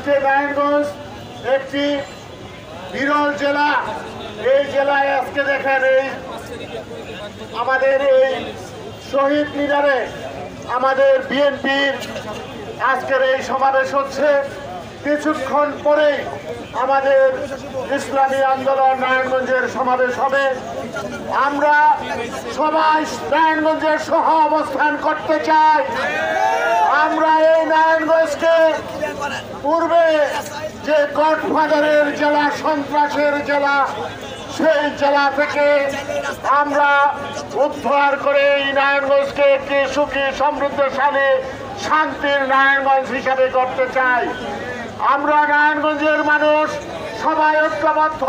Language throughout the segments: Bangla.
আজকে নারায়ণগঞ্জ একটি বিরল জেলা। এই জেলায় আজকে দেখেন এই আমাদের এই শহীদ মিনারে আমাদের বিএনপির আজকের এই সমাবেশ হচ্ছে। কিছুক্ষণ পরেই আমাদের ইসলামী আন্দোলন নারায়ণগঞ্জের সমাবেশ হবে। আমরা সবাই নারায়ণগঞ্জের সহ অবস্থান করতে চাই। আমরা এই নারায়ণগঞ্জকে পূর্বে যে গডফাদারের জেলা, সন্ত্রাসের জেলা, সেই জেলা থেকে আমরা উদ্ধার করে এই নারায়ণগঞ্জকে একটি সুখী সমৃদ্ধশালী শান্তির নারায়ণগঞ্জ হিসাবে করতে চাই। আমরা নারায়ণগঞ্জের মানুষ সবাই ঐক্যবদ্ধ।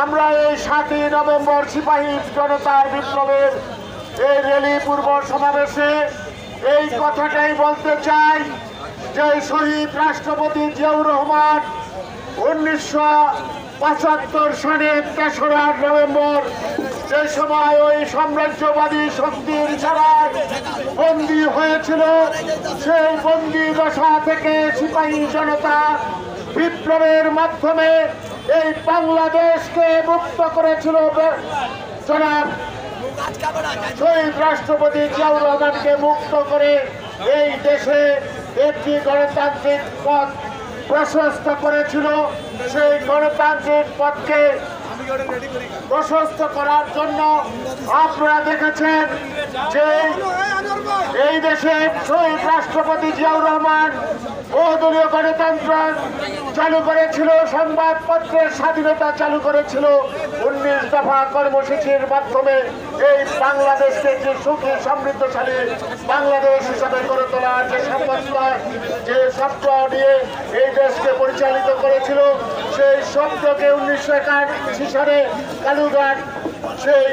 আমরা এই 7ই নভেম্বর সিপাহী জনতার বিপ্লবের এই র্যালি পূর্ব সমাবেশে এই কথাটাই বলতে চাই যে শহীদ রাষ্ট্রপতি জিয়াউর রহমান 1975 সালের 3রা নভেম্বর যে সময় ওই সাম্রাজ্যবাদী শক্তির ছাড়ায় বন্দী হয়েছিল, সেই বন্দী দশা থেকে সিপাহী জনতা বিপ্লবের মাধ্যমে এই বাংলাদেশকে মুক্ত করেছিল। জনাব শহীদ রাষ্ট্রপতি জিয়াউর রহমানকে মুক্ত করে এই দেশে একটি গণতান্ত্রিক পথ প্রশস্ত করেছিল। সেই গণতান্ত্রিক পথকে প্রশস্ত করার জন্য আপনারা দেখেছেন যে এই দেশে শহীদ রাষ্ট্রপতি জিয়াউর রহমান বহুদলীয় গণতন্ত্র চালু করেছিল, সংবাদপত্রের স্বাধীনতা চালু করেছিল, 19 দফা কর্মসূচির মাধ্যমে এই বাংলাদেশকে একটি সুখী সমৃদ্ধশালী বাংলাদেশ হিসাবে গড়ে তোলার যে যে স্বপ্ন নিয়ে এই দেশকে পরিচালিত করেছিল, সেই স্বপ্নকে 1981 সালে কালুঘাট সেই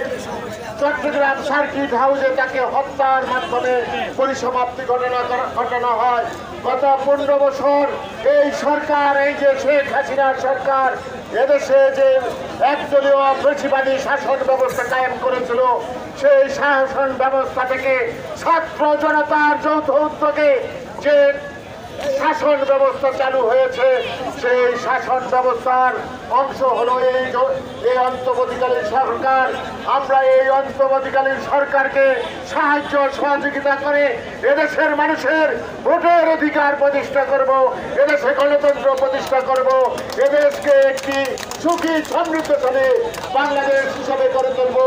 চট্টগ্রাম সার্কিট হাউসে তাকে হত্যার মাধ্যমে পরিসমাপ্তি ঘটানো হয়। গত 15 বছর এই সরকার, এই যে শেখ হাসিনার সরকার এদেশে যে একদলীয় ফ্যাসিবাদী শাসন ব্যবস্থা কায়েম করেছিল, সেই শাসন ব্যবস্থা থেকে ছাত্র জনতার যৌথ উদ্যোগে যে শাসন ব্যবস্থা চালু হয়েছে, সেই শাসন ব্যবস্থার অংশ হলো এই অন্তর্বর্তীকালীন সরকার। আমরা এই অন্তর্বর্তীকালীন সরকারকে সাহায্য সহযোগিতা করে এদেশের মানুষের ভোটের অধিকার প্রতিষ্ঠা করব, এদেশে গণতন্ত্র প্রতিষ্ঠা করব, এদেশকে একটি সুখী সমৃদ্ধশালী বাংলাদেশ হিসাবে গড়ে তুলব।